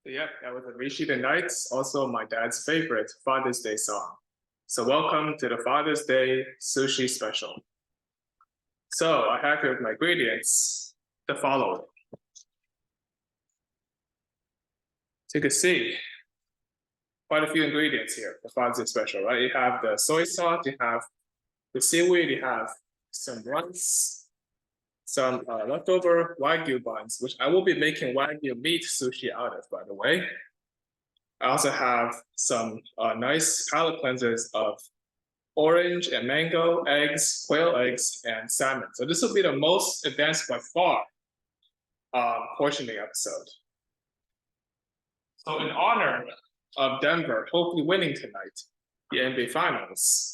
Yep, that was a Rishi the Knights, also my dad's favorite Father's Day song. So welcome to the Father's Day sushi special. So I have here my ingredients, the following. So you can see quite a few ingredients here for Father's Day special, right? You have the soy sauce, you have the seaweed, you have some rice, some leftover wagyu buns, which I will be making wagyu meat sushi out of, by the way. I also have some nice palate cleansers of orange and mango, eggs, quail eggs, and salmon. So this will be the most advanced by far portion of the episode. So in honor of Denver hopefully winning tonight, the NBA Finals,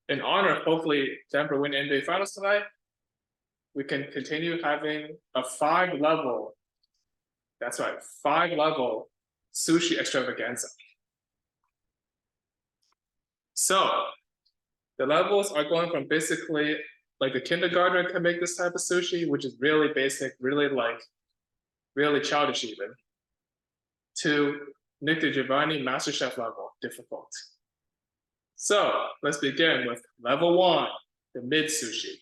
in honor of hopefully Denver win the NBA Finals tonight, we can continue having a 5-level, that's right, 5-level sushi extravaganza. So the levels are going from basically like a kindergartner can make this type of sushi, which is really basic, really childish even, to Nick DiGiovanni MasterChef level difficult. So let's begin with level 1, the mid sushi.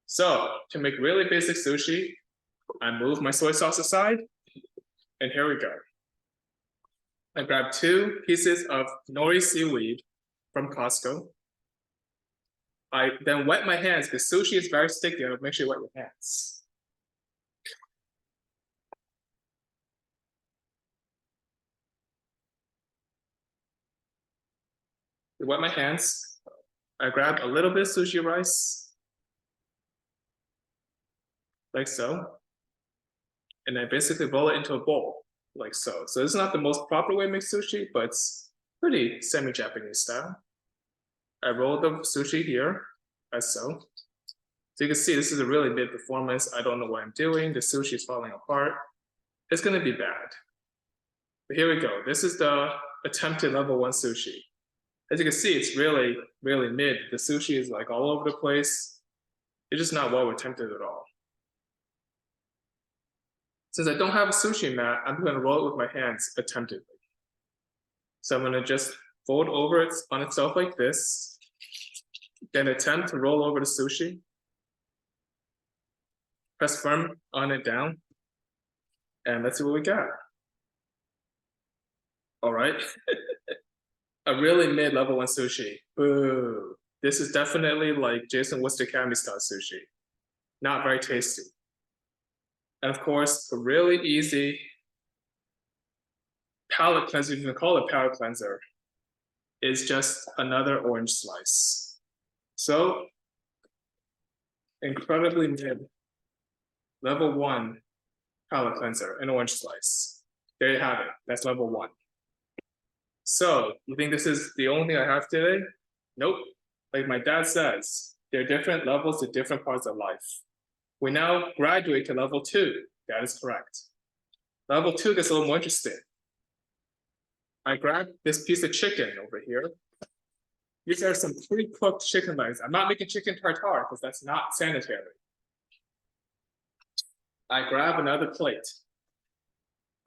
So to make really basic sushi, I move my soy sauce aside, and here we go. I grab 2 pieces of nori seaweed from Costco. I then wet my hands because sushi is very sticky. I'll make sure you wet your hands. I wet my hands. I grab a little bit of sushi rice, like so. And I basically roll it into a bowl, like so. So this is not the most proper way to make sushi, but it's pretty semi-Japanese style. I roll the sushi here, as so. So you can see this is a really big performance. I don't know what I'm doing. The sushi is falling apart. It's gonna be bad. But here we go. This is the attempted level 1 sushi. As you can see, it's really mid. The sushi is like all over the place. It's just not well attempted at all. Since I don't have a sushi mat, I'm gonna roll it with my hands attemptedly. So I'm gonna just fold over it on itself like this, then attempt to roll over the sushi. Press firm on it down, and let's see what we got. All right, a really mid level 1 sushi. Boo. This is definitely like Jason Wister-Kami style sushi. Not very tasty. And of course, a really easy palate cleanser, if you can call it palate cleanser, is just another orange slice. So, incredibly mid, level 1 palate cleanser, an orange slice. There you have it, that's level 1. So, you think this is the only thing I have today? Nope. Like my dad says, there are different levels to different parts of life. We now graduate to level 2. That is correct. Level 2 gets a little more interesting. I grabbed this piece of chicken over here. These are some pre-cooked chicken legs. I'm not making chicken tartare because that's not sanitary. I grab another plate.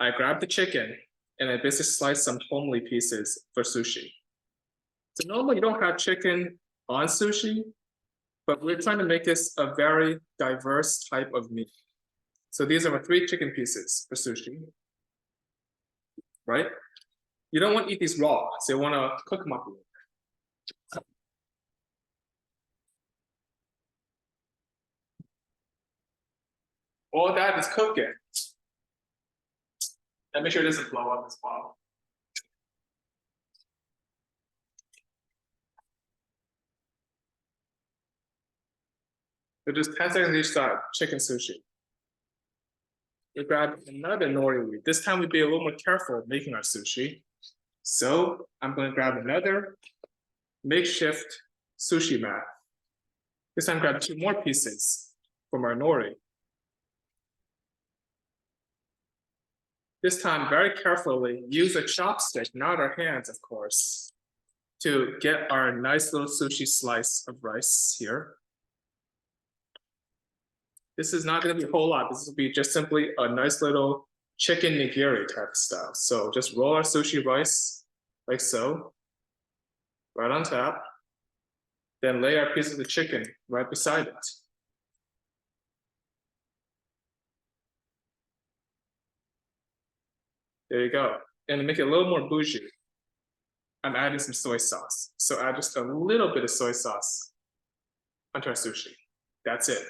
I grab the chicken and I basically slice some homely pieces for sushi. So normally you don't have chicken on sushi, but we're trying to make this a very diverse type of meat. So these are my 3 chicken pieces for sushi, right? You don't want to eat these raw, so you want to cook them up a little bit. All that is cooking. And make sure it doesn't blow up as well. So just 10 seconds each side, chicken sushi. We grab another nori weed. This time we'd be a little more careful making our sushi. So I'm going to grab another makeshift sushi mat. This time grab 2 more pieces from our nori. This time, very carefully, use a chopstick, not our hands, of course, to get our nice little sushi slice of rice here. This is not going to be a whole lot. This will be just simply a nice little chicken nigiri type of style. So just roll our sushi rice like so, right on top. Then lay our piece of the chicken right beside it. There you go. And to make it a little more bougie, I'm adding some soy sauce. So add just a little bit of soy sauce onto our sushi. That's it.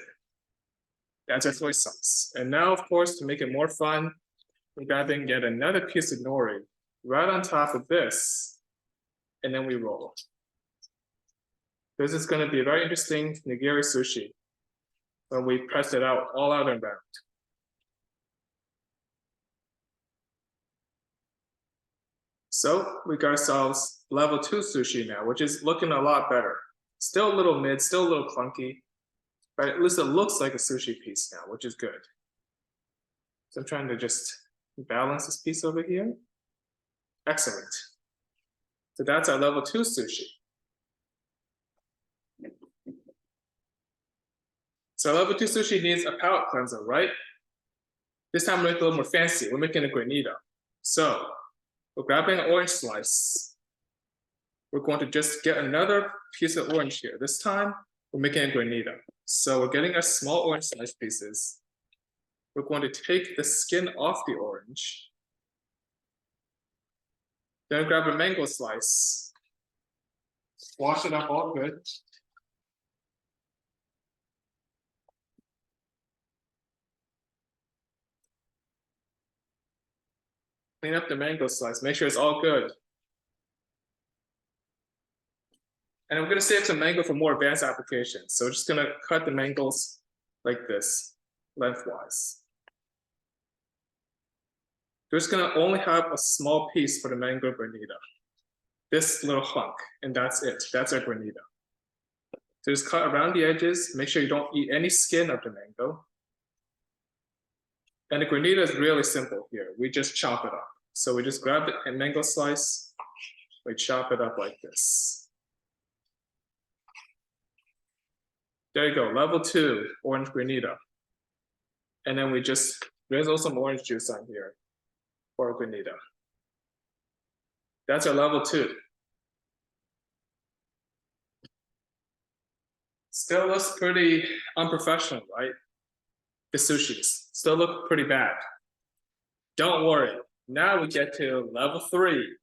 That's our soy sauce. And now, of course, to make it more fun, we're grabbing yet another piece of nori right on top of this, and then we roll. This is going to be a very interesting nigiri sushi when we press it out all out and round. So we got ourselves level 2 sushi now, which is looking a lot better. Still a little mid, still a little clunky, but at least it looks like a sushi piece now, which is good. So I'm trying to just balance this piece over here. Excellent. So that's our level 2 sushi. So level 2 sushi needs a palate cleanser, right? This time we're making it a little more fancy. We're making a granita. So we're grabbing an orange slice. We're going to just get another piece of orange here. This time we're making a granita. So we're getting our small orange slice pieces. We're going to take the skin off the orange. Then grab a mango slice. Wash it up all good. Clean up the mango slice, make sure it's all good. And I'm gonna save some mango for more advanced applications. So we're just gonna cut the mangoes like this, lengthwise. We're just gonna only have a small piece for the mango granita. This little hunk, and that's it. That's our granita. So just cut around the edges, make sure you don't eat any skin of the mango. And the granita is really simple here. We just chop it up. So we just grab a mango slice, we chop it up like this. There you go, level 2 orange granita. And then we just drizzle some orange juice on here for granita. That's our level 2. Still looks pretty unprofessional, right? The sushis still look pretty bad. Don't worry, now we get to level 3.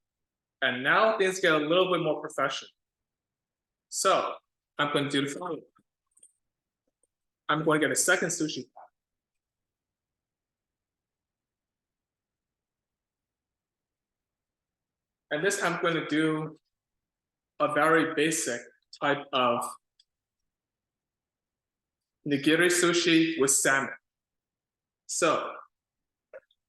And now things get a little bit more professional. So I'm going to do the following. I'm going to get a second sushi pot. And this time I'm going to do a very basic type of nigiri sushi with salmon. So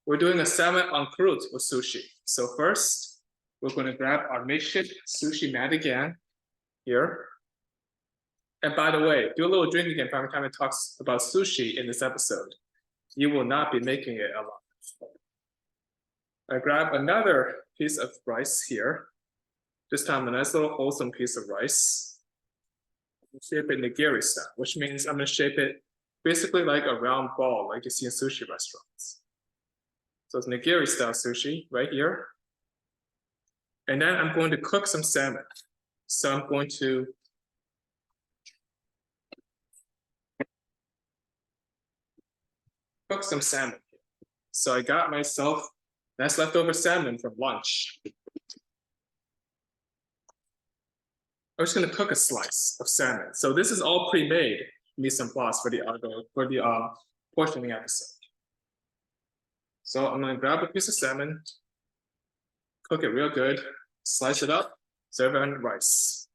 we're doing a salmon en croute with sushi. So first, we're going to grab our makeshift sushi mat again here. And by the way, do a little drinking game every time it talks about sushi in this episode. You will not be making it a lot. I grab another piece of rice here. This time a nice little wholesome piece of rice. Shape it nigiri style, which means I'm going to shape it basically like a round ball like you see in sushi restaurants. So it's nigiri style sushi right here. And then I'm going to cook some salmon. So I'm going to cook some salmon. So I got myself nice leftover salmon from lunch. I'm just going to cook a slice of salmon. So this is all pre-made mise en place for the portioning episode. So I'm going to grab a piece of salmon, cook it real good, slice it up, serve it on rice.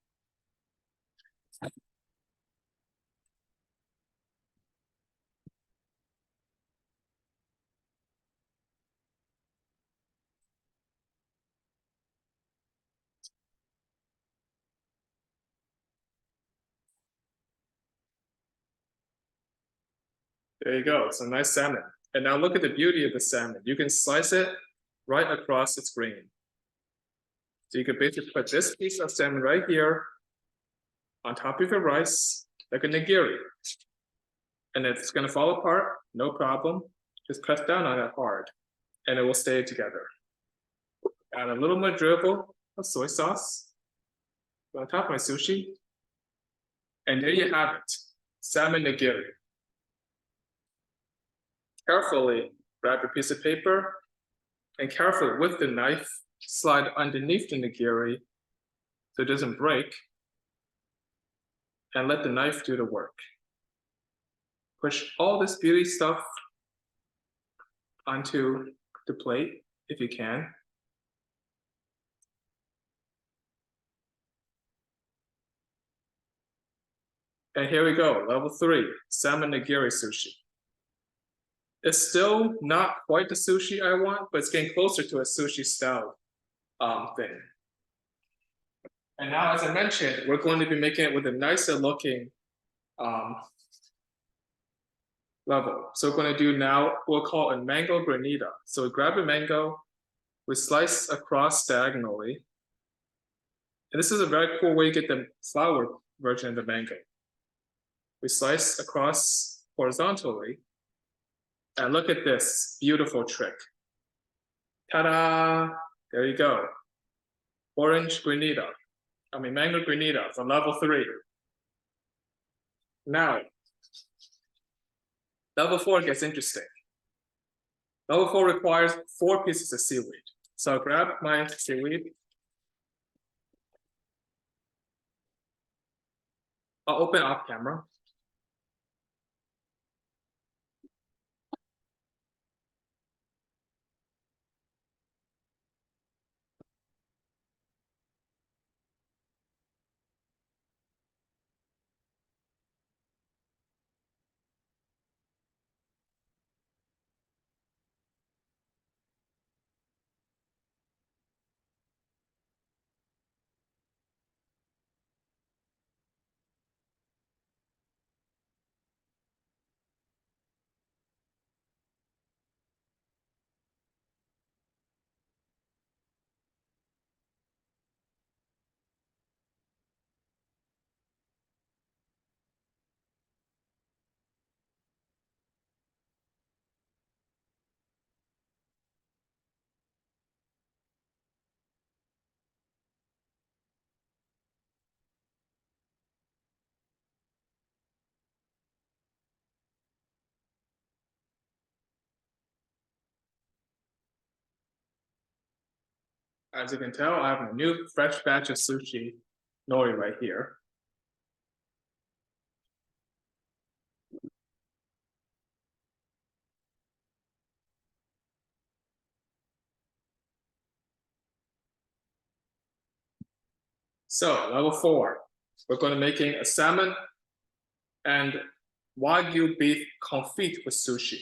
There you go, some nice salmon. And now look at the beauty of the salmon. You can slice it right across its grain. So you could basically put this piece of salmon right here on top of your rice, like a nigiri. And if it's gonna fall apart, no problem. Just press down on it hard and it will stay together. Add a little more dribble of soy sauce on top of my sushi. And there you have it, salmon nigiri. Carefully grab a piece of paper and carefully with the knife, slide underneath the nigiri so it doesn't break, and let the knife do the work. Push all this beauty stuff onto the plate if you can. And here we go, level 3, salmon nigiri sushi. It's still not quite the sushi I want, but it's getting closer to a sushi style thing. And now, as I mentioned, we're going to be making it with a nicer looking level. So we're going to do now, we'll call it mango granita. So we grab a mango, we slice across diagonally. And this is a very cool way to get the flour version of the mango. We slice across horizontally. And look at this beautiful trick. Ta-da! There you go. Orange Granita. Mango Granita from level 3. Now, level 4 gets interesting. Level 4 requires 4 pieces of seaweed. So I'll grab my seaweed. I'll open off camera. As you can tell, I have a new fresh batch of sushi nori right here. So level 4, we're going to be making a salmon and wagyu beef confit with sushi.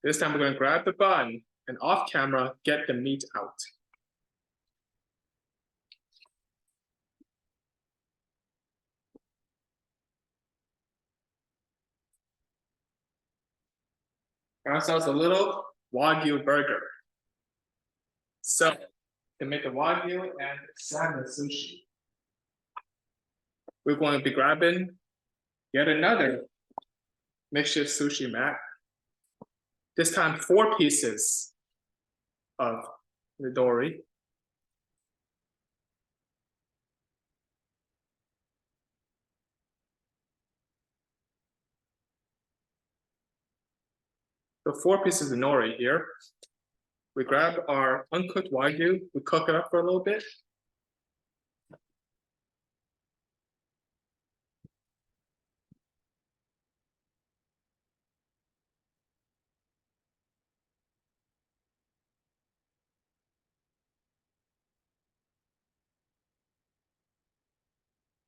This time we're going to grab the bun and off camera, get the meat out. Ourselves a little wagyu burger. So to make a wagyu and salmon sushi, we're going to be grabbing yet another makeshift sushi mat. This time 4 pieces of nidori. So 4 pieces of nori here. We grab our uncooked wagyu, we cook it up for a little bit.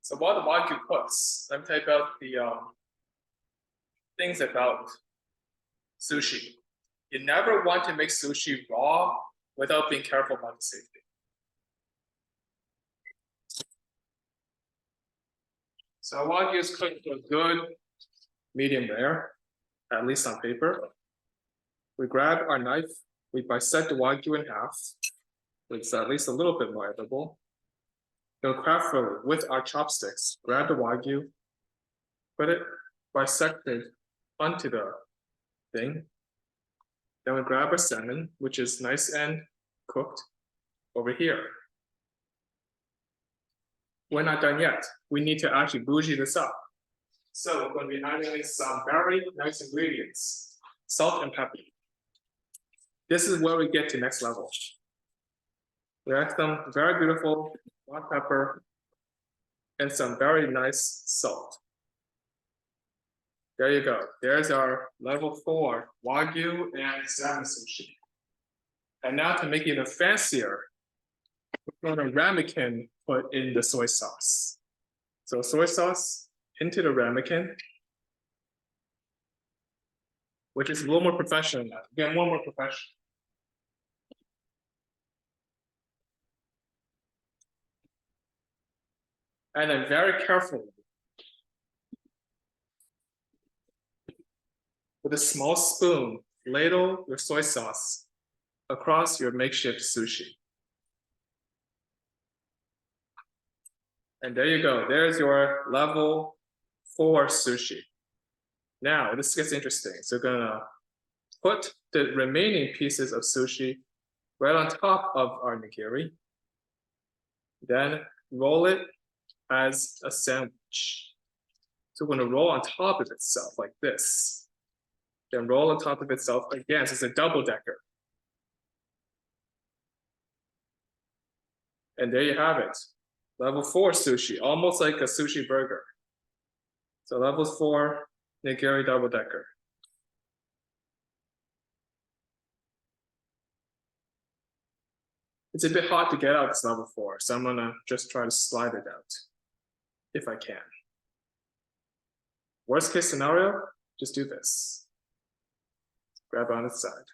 So while the wagyu cooks, let me tell you about the things about sushi. You never want to make sushi raw without being careful about the safety. So wagyu is cooked to a good medium rare, at least on paper. We grab our knife, we bisect the wagyu in half. It's at least a little bit more edible. Go carefully with our chopsticks, grab the wagyu, put it bisected onto the thing. Then we grab our salmon, which is nice and cooked over here. We're not done yet. We need to actually bougie this up. So we're going to be adding some very nice ingredients, salt and pepper. This is where we get to next level. We add some very beautiful black pepper and some very nice salt. There you go. There's our level 4 wagyu and salmon sushi. And now to make it even fancier, we're going to ramekin put in the soy sauce. So soy sauce into the ramekin, which is a little more professional now. Again, one more professional. And then very carefully, with a small spoon, ladle your soy sauce across your makeshift sushi. And there you go. There's your level 4 sushi. Now, this gets interesting. So we're gonna put the remaining pieces of sushi right on top of our nigiri. Then roll it as a sandwich. So we're gonna roll on top of itself like this. Then roll on top of itself again, so it's a double decker. And there you have it. Level 4 sushi, almost like a sushi burger. So level 4 nigiri double decker. It's a bit hot to get out this level 4, so I'm gonna just try to slide it out if I can. Worst case scenario, just do this. Grab on its side.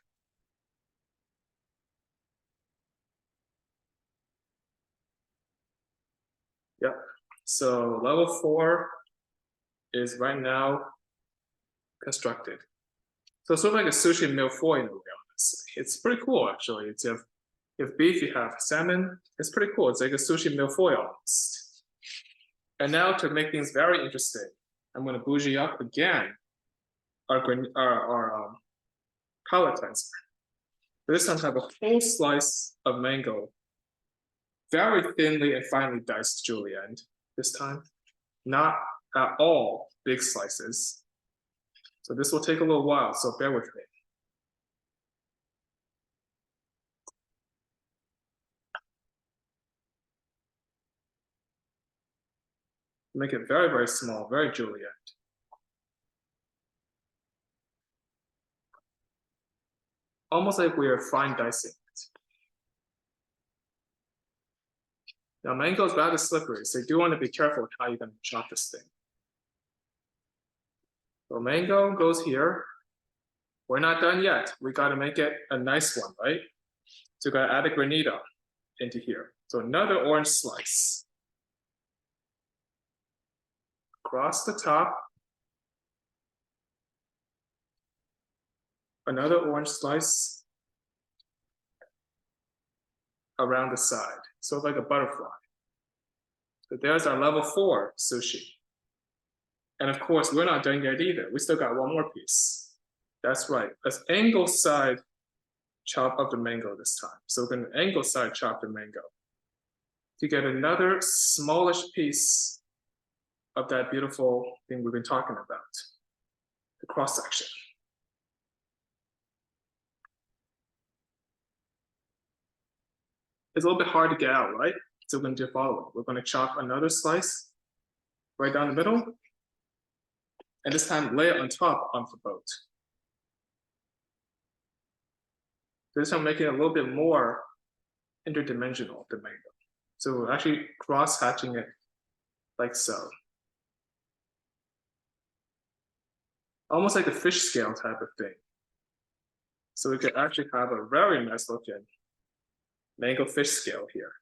Yep. So level 4 is right now constructed. So it's sort of like a sushi milfoil in a way, honestly. It's pretty cool, actually. It's if beef, you have salmon. It's pretty cool. It's like a sushi milfoil almost. And now to make things very interesting, I'm going to bougie up again our Palate Cleanser. This time I have a whole slice of mango, very thinly and finely diced julienne this time, not at all big slices. So this will take a little while, so bear with me. Make it very, very small, very julienne. Almost like we are fine dicing it. Now mango is rather slippery, so you do want to be careful with how you're going to chop this thing. So mango goes here. We're not done yet. We got to make it a nice one, right? So we got to add a granita into here. So another orange slice. Across the top. Another orange slice around the side, so like a butterfly. So there's our level 4 sushi. And of course, we're not done yet either. We still got one more piece. That's right, let's angle side chop of the mango this time. So we're gonna angle side chop the mango to get another smallish piece of that beautiful thing we've been talking about, the cross section. It's a little bit hard to get out, right? So we're going to do the following. We're going to chop another slice right down the middle, and this time lay it on top of the boat. This time making it a little bit more interdimensional, the mango. So we're actually cross-hatching it like so. Almost like a fish scale type of thing. So we could actually have a very nice looking mango fish scale here,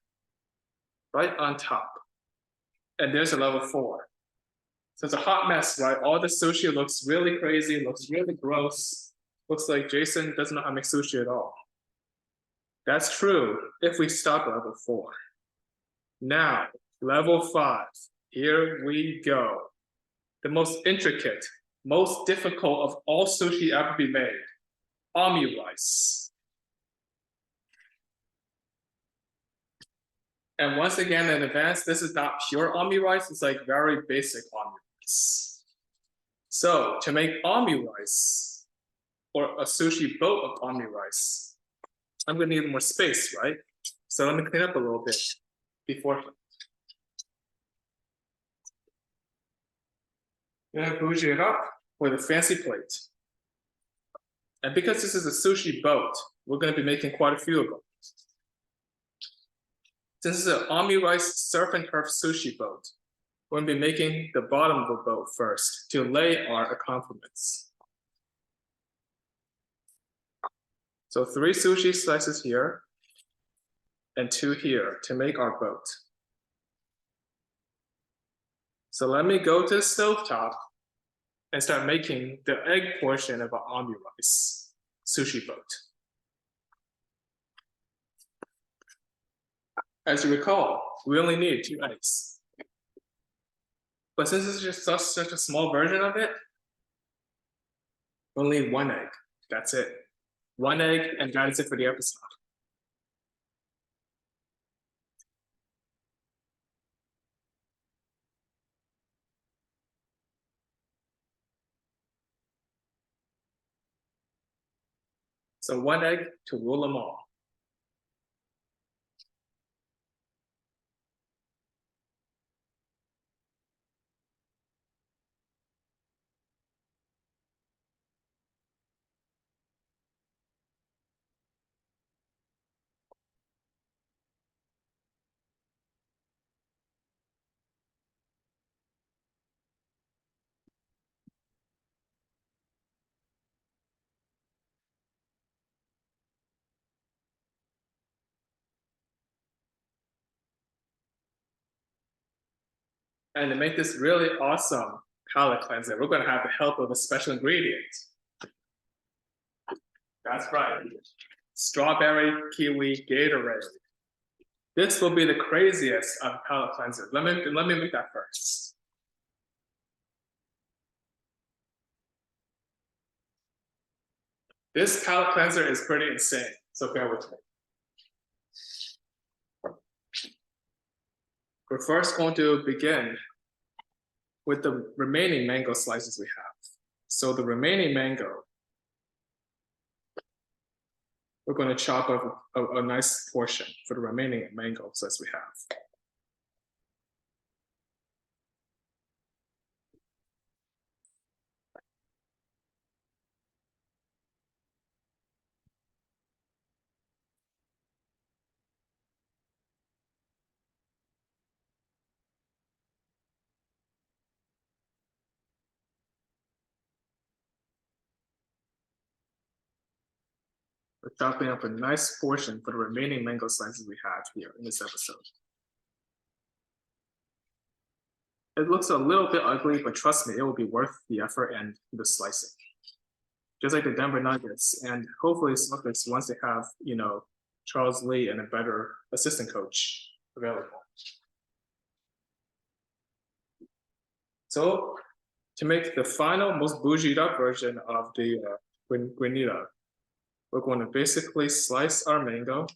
right on top. And there's a level 4. So it's a hot mess, right? All the sushi looks really crazy, looks really gross. Looks like Jason doesn't know how to make sushi at all. That's true if we stop at level 4. Now, level 5, here we go. The most intricate most difficult of all sushi ever be made, ami rice. And once again, in advance, this is not pure ami rice, it's like very basic ami rice. So to make ami rice, or a sushi boat of ami rice, I'm gonna need more space, right? So let me clean up a little bit before. I'm gonna bougie it up with a fancy plate. And because this is a sushi boat, we're gonna be making quite a few of them. Since this is an ami rice surf and turf sushi boat, we're gonna be making the bottom of the boat first to lay our accompaniments. So 3 sushi slices here and 2 here to make our boat. So let me go to the stovetop and start making the egg portion of our ami rice sushi boat. As you recall, we only need 2 eggs. But since this is just such a small version of it, we only need 1 egg. That's it. 1 egg, and that is it for the episode. So 1 egg to rule them all. And to make this really awesome palate cleanser, we're going to have the help of a special ingredient. That's right. Strawberry kiwi Gatorade. This will be the craziest of palate cleanser. Let me make that first. This palate cleanser is pretty insane, so bear with me. We're first going to begin with the remaining mango slices we have. So the remaining mango, we're going to chop up a nice portion for the remaining mango slices we have. We're chopping up a nice portion for the remaining mango slices we have here in this episode. It looks a little bit ugly, but trust me, it will be worth the effort and the slicing. Just like the Denver Nuggets, and hopefully Celtics once they have, Charles Lee and a better assistant coach available. So to make the final, most bougied up version of the granita, we're going to basically slice our mango.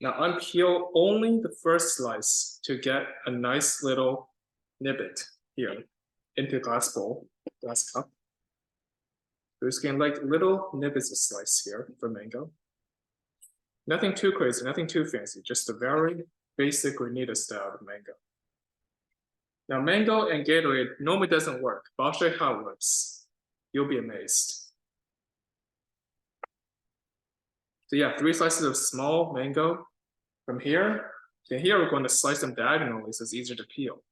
Now unpeel only the first slice to get a nice little nibbit here into glass bowl, glass cup. We're just getting like little nibbits of slice here for mango. Nothing too crazy, nothing too fancy, just a very basic granita style of mango. Now mango and Gatorade normally doesn't work, but I'll show you how it works. You'll be amazed. So yeah, 3 slices of small mango from here. Then here we're going to slice them diagonally so it's easier to peel.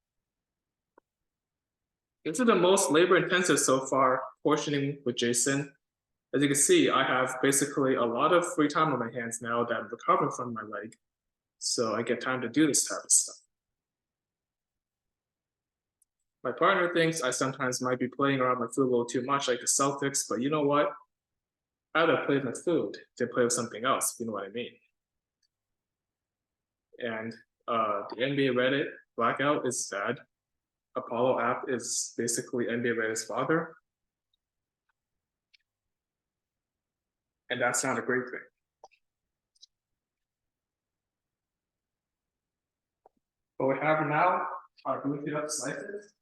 This is the most labor intensive so far portioning with Jason. As you can see, I have basically a lot of free time on my hands now that I'm recovering from my leg. So I get time to do this type of stuff. My partner thinks I sometimes might be playing around with my food a little too much like the Celtics, but you know what? I'd rather play with my food than play with something else, if you know what I mean. And the NBA Reddit blackout is sad. Apollo app is basically NBA Reddit's father. And that's not a great thing. What we have now are glued up slices.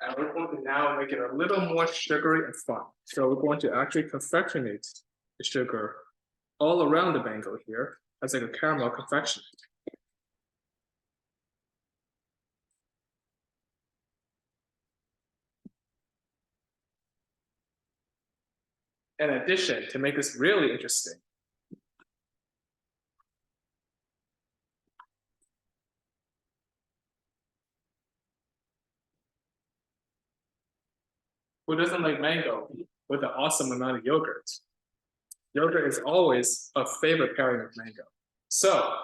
And we're going to now make it a little more sugary and fun. So we're going to actually confectionate the sugar all around the mango here as like a caramel confection. In addition, to make this really interesting, who doesn't like mango with an awesome amount of yogurt? Yogurt is always a favorite pairing with mango. So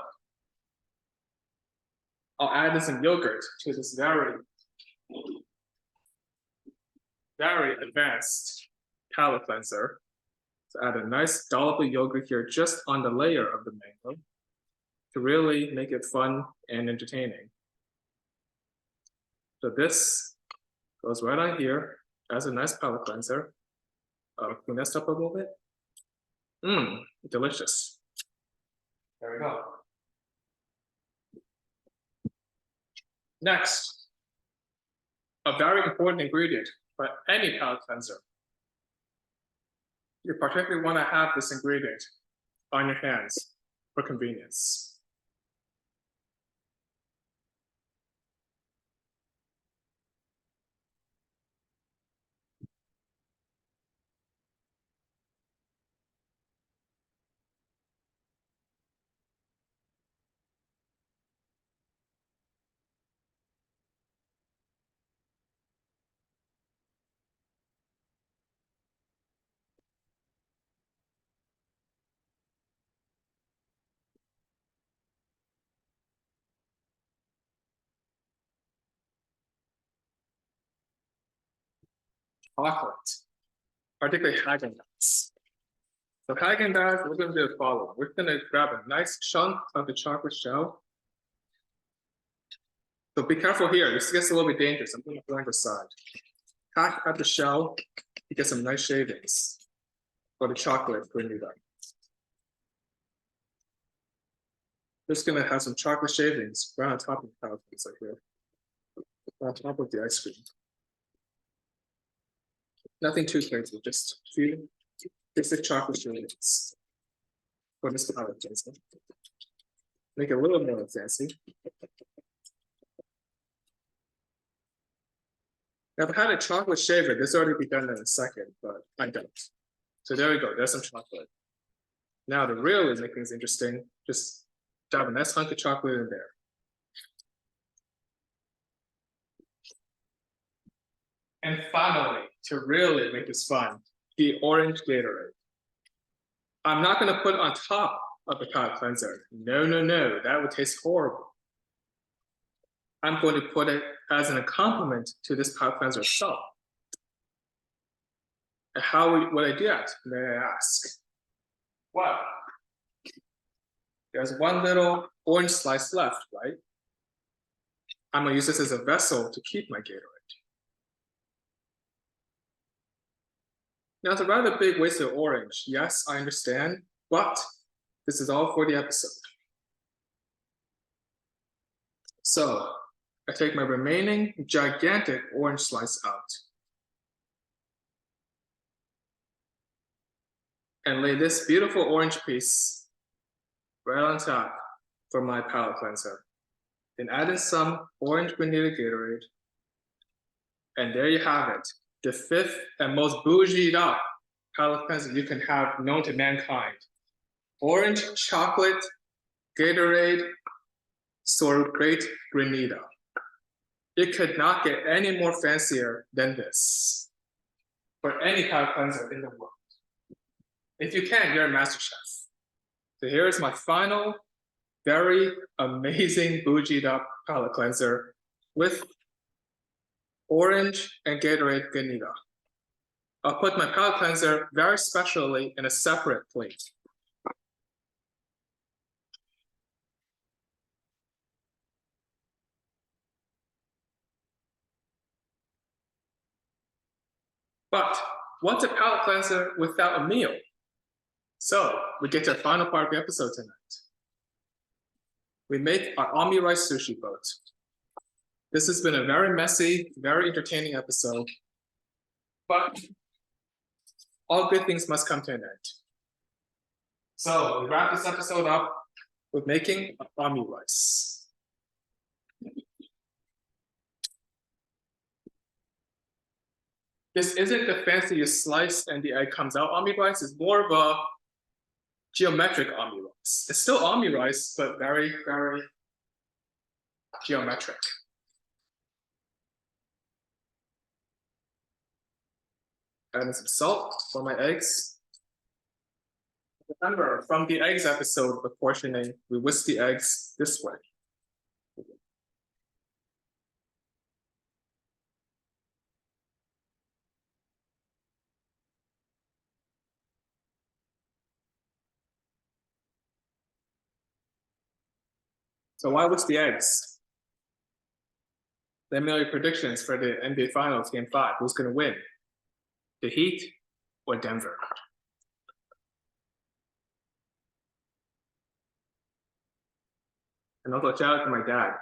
I'll add some yogurt to this very, very advanced palate cleanser. So add a nice dollop of yogurt here just on the layer of the mango to really make it fun and entertaining. So this goes right on here as a nice palate cleanser. Clean this up a little bit. Delicious. There we go. Next, a very important ingredient for any palate cleanser. You particularly want to have this ingredient on your hands for convenience. Chocolate, particularly Haagen-Dazs. So Haagen-Dazs, we're going to do the following. We're going to grab a nice chunk of the chocolate shell. So be careful here. This gets a little bit dangerous. I'm going to blank aside. Hack at the shell to get some nice shavings for the chocolate granita. Just going to have some chocolate shavings right on top of the palate cleanser here, on top of the ice cream. Nothing too crazy, just a few basic chocolate shavings for this palate cleanser. Make it a little more fancy. Now, if I had a chocolate shaver, this already be done in a second, but I don't. So there we go, there's some chocolate. Now to really make things interesting, just dab a nice hunk of chocolate in there. And finally, to really make this fun, the orange Gatorade. I'm not going to put it on top of the palate cleanser. No, no, no, that would taste horrible. I'm going to put it as an accompaniment to this palate cleanser itself. And how would I do that, may I ask? Well, there's one little orange slice left, right? I'm going to use this as a vessel to keep my Gatorade. Now, it's a rather big waste of orange. Yes, I understand, but this is all for the episode. So I take my remaining gigantic orange slice out and lay this beautiful orange piece right on top for my palate cleanser. Then add in some Orange Granita Gatorade. And there you have it, the fifth and most bougied up palate cleanser you can have known to mankind. Orange chocolate Gatorade sorbet Granita. It could not get any more fancier than this for any palate cleanser in the world. If you can, you're a MasterChef. So here's my final, very amazing bougied up palate cleanser with orange and Gatorade Granita. I'll put my palate cleanser very specially in a separate plate. But what's a palate cleanser without a meal? So we get to the final part of the episode tonight. We make our omni rice sushi boat. This has been a very messy, very entertaining episode, but all good things must come to an end. So we wrap this episode up with making omni rice. This isn't the fancy you slice and the egg comes out omni rice. It's more of a geometric omni rice. It's still omni rice, but very, very geometric. Add some salt for my eggs. Remember, from the eggs episode, the portioning, we whisk the eggs this way. So why whisk the eggs? Let me know your predictions for the NBA Finals, Game 5. Who's going to win? The Heat or Denver? And also shout out to my dad,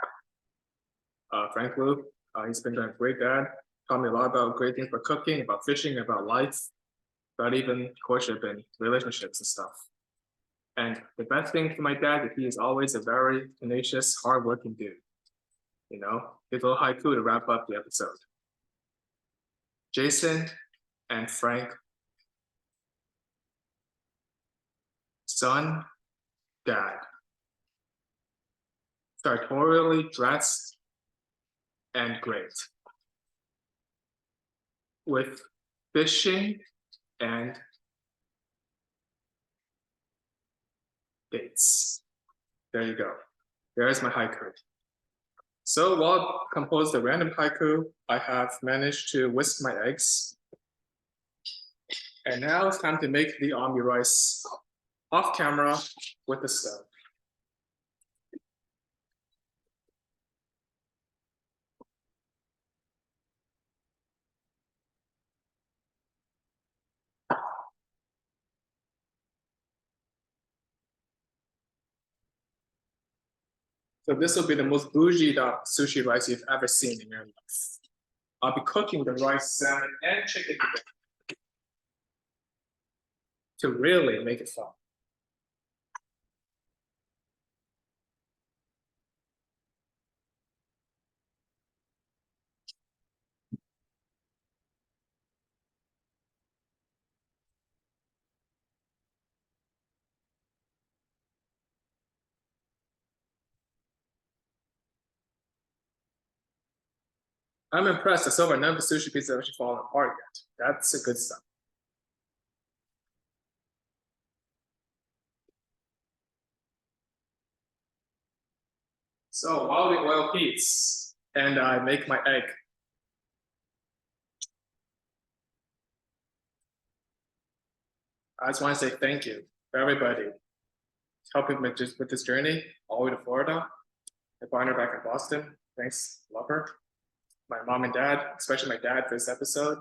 Frank Wu. He's been a great dad. Taught me a lot about great things about cooking, about fishing, about life, about even courtship and relationships and stuff. And the best thing for my dad is he is always a very tenacious, hardworking dude. You know, his little haiku to wrap up the episode. Jason and Frank, son, dad, sartorially dressed and great, with fishing and dates. There you go. There's my haiku. So while I composed a random haiku, I have managed to whisk my eggs. And now it's time to make the omni rice off camera with the stove. So this will be the most bougie sushi rice you've ever seen in your life. I'll be cooking the rice, salmon, and chicken together to really make it fun. I'm impressed that so far none of the sushi pieces have actually fallen apart yet. That's a good sign. So while the oil heats and I make my egg, I just want to say thank you for everybody helping me with this journey all the way to Florida. My partner back in Boston, thanks, love her. My mom and dad, especially my dad for this episode,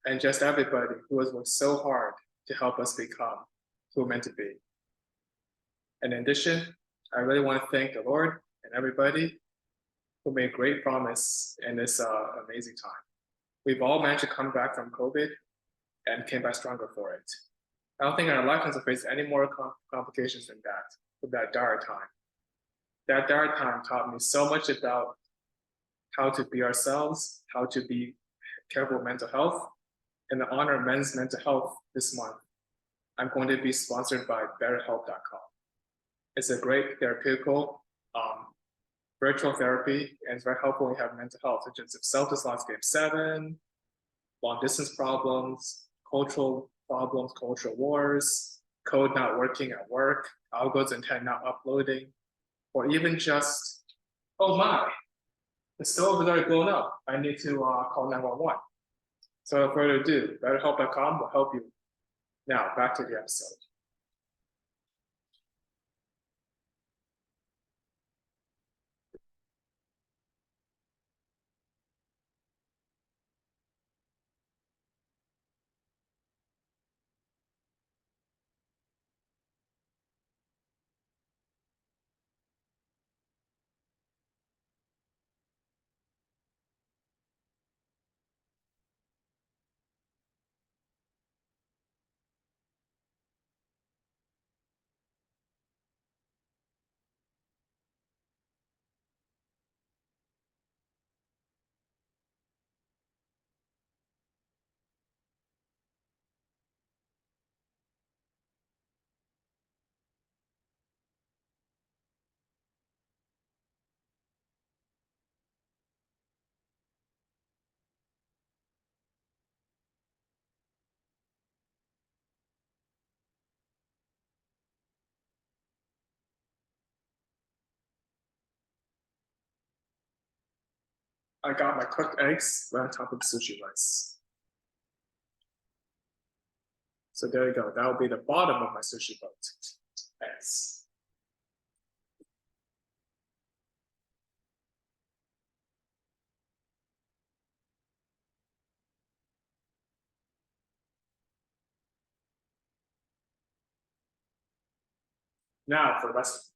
and just everybody who has worked so hard to help us become who we're meant to be. And in addition, I really want to thank the Lord and everybody who made great promise in this amazing time. We've all managed to come back from COVID and came back stronger for it. I don't think our lifetimes will face any more complications than that, with that dire time. That dire time taught me so much about how to be ourselves, how to be careful with mental health. In the honor of men's mental health this month, I'm going to be sponsored by betterhelp.com. It's a great therapeutical virtual therapy, and it's very helpful when you have mental health, such as self-defense loss game 7, long distance problems, cultural problems, cultural wars, code not working at work, algos intent not uploading, or even just, oh my, the stove is already blown up. I need to call 911. So without further ado, betterhelp.com will help you. Now, back to the episode. I got my cooked eggs right on top of the sushi rice. So there you go. That will be the bottom of my sushi boat. Eggs. Now for the rest.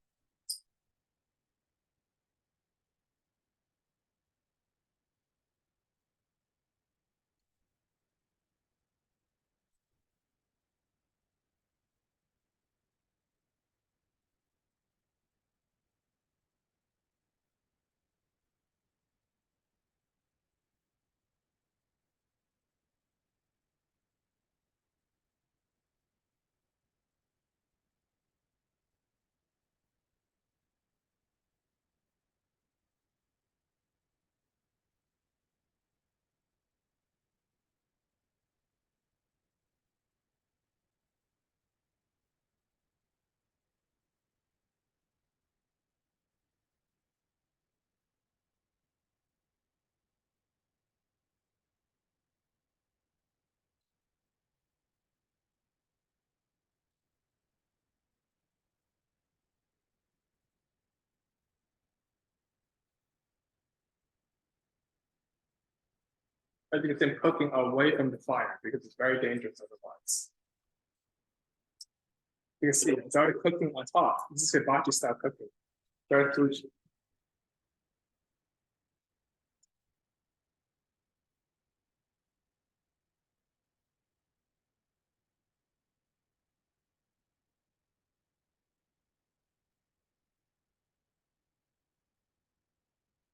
I think it's cooking away from the fire because it's very dangerous otherwise. You can see it's already cooking on top. This is hibachi style cooking. Very sushi.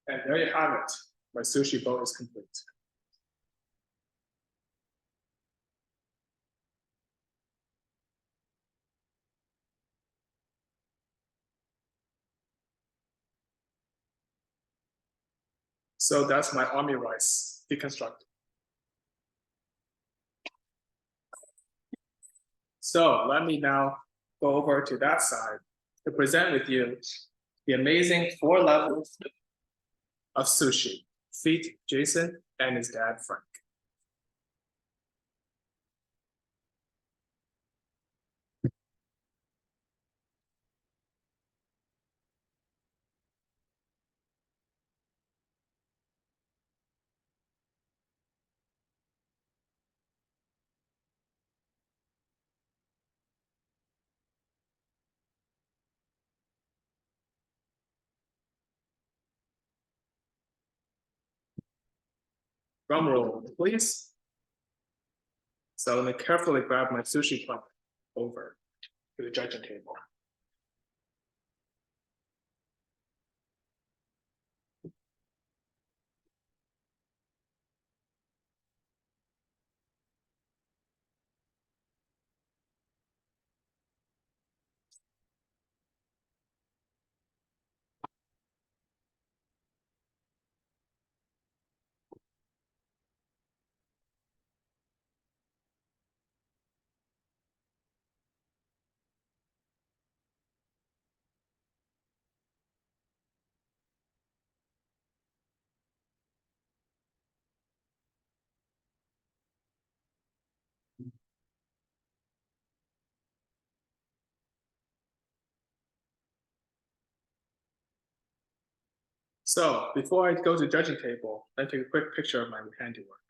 And there you have it. My sushi bowl is complete. So that's my army rice deconstructed. So let me now go over to that side to present with you the amazing 4 levels of sushi. Feet Jason and his dad Frank. Drum roll, please. So let me carefully grab my sushi plate over to the judging table. So before I go to the judging table, let's take a quick picture of my handiwork.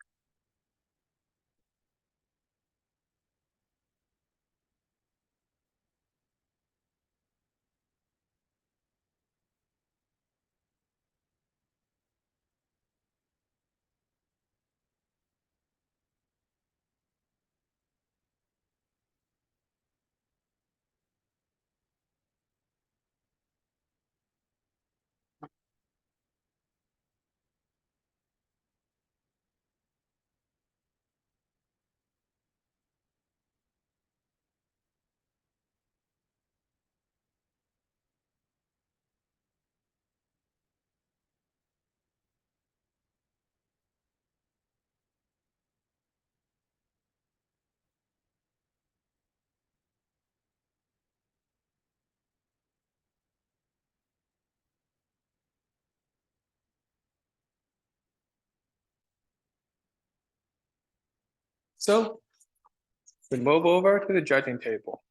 So we move over to the judging table.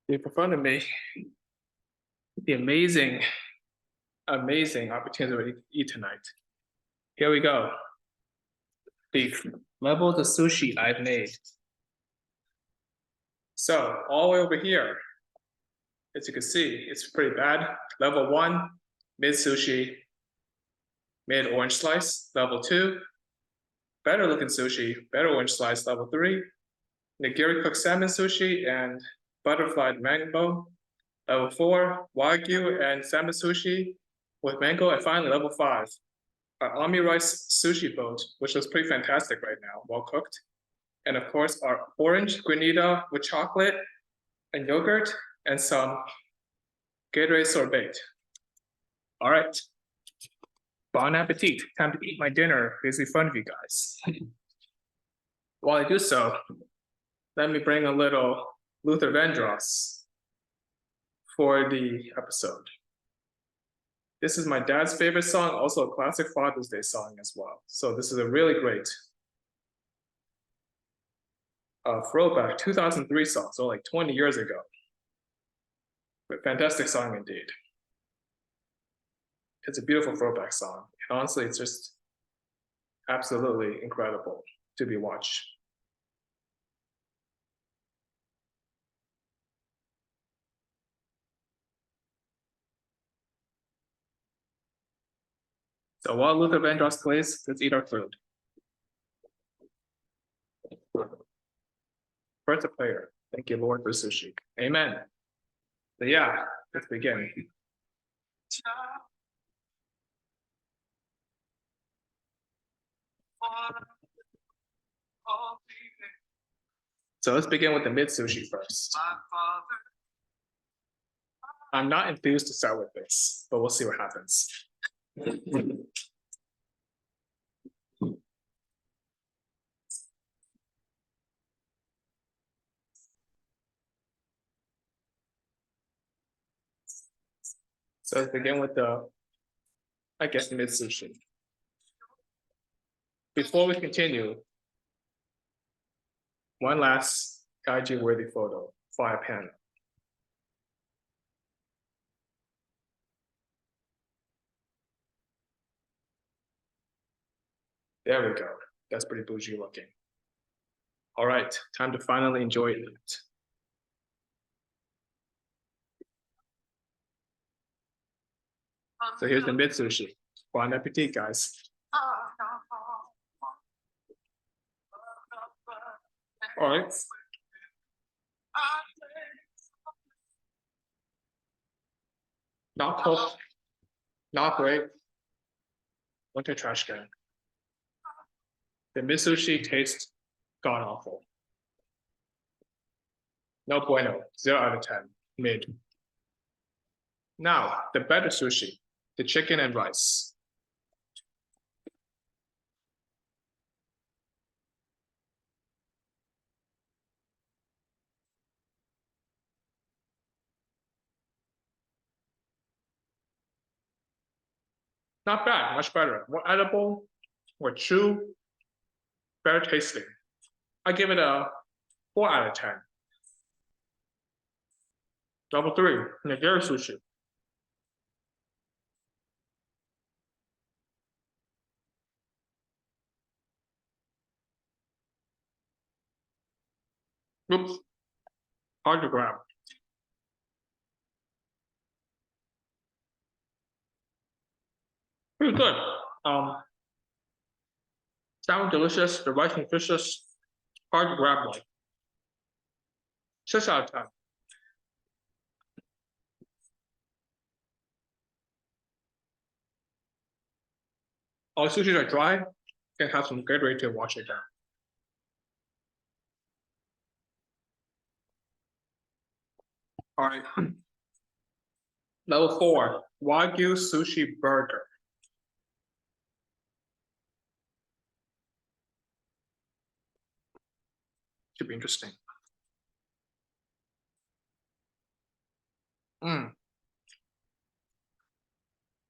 In front of me, the amazing opportunity to eat tonight. Here we go. The levels of sushi I've made. So all the way over here, as you can see, it's pretty bad. Level 1, mid sushi, mid orange slice. Level 2, better looking sushi, better orange slice. Level 3, nigiri cooked salmon sushi and butterflied mango. Level 4, wagyu and salmon sushi with mango. And finally, level 5, our Ami rice sushi boat, which looks pretty fantastic right now, well cooked. And of course, our orange granita with chocolate and yogurt and some Gatorade sorbet. All right. Bon appetit. Time to eat my dinner basically in front of you guys. While I do so, let me bring a little Luther Vandross for the episode. This is my dad's favorite song, also a classic Father's Day song as well. So this is a really great throwback 2003 song, so like 20 years ago. But fantastic song indeed. It's a beautiful throwback song. And honestly, it's just absolutely incredible to be watched. So while Luther Vandross plays, let's eat our food. First a prayer. Thank you, Lord, for sushi. Amen. So yeah, let's begin. So let's begin with the mid sushi first. I'm not enthused to start with this, but we'll see what happens. So let's begin with the mid sushi. Before we continue, one last IG worthy photo for our panel. There we go. That's pretty bougie looking. All right, time to finally enjoy it. So here's the mid sushi. Bon appetit, guys. All right. Not cooked, not great. Went to trash can. The mid sushi tastes god awful. No bueno, 0 out of 10, mid. Now, the better sushi, the chicken and rice. Not bad, much better. More edible, more chew, better tasting. I give it a 4 out of 10. Level 3, nigiri sushi. Oops, hard to grab. Pretty good. Sound delicious, the rice nutritious, hard to grab like. 6 out of 10. All sushis are dry, can have some Gatorade to wash it down. All right. Level 4, wagyu sushi burger. Should be interesting. Mm.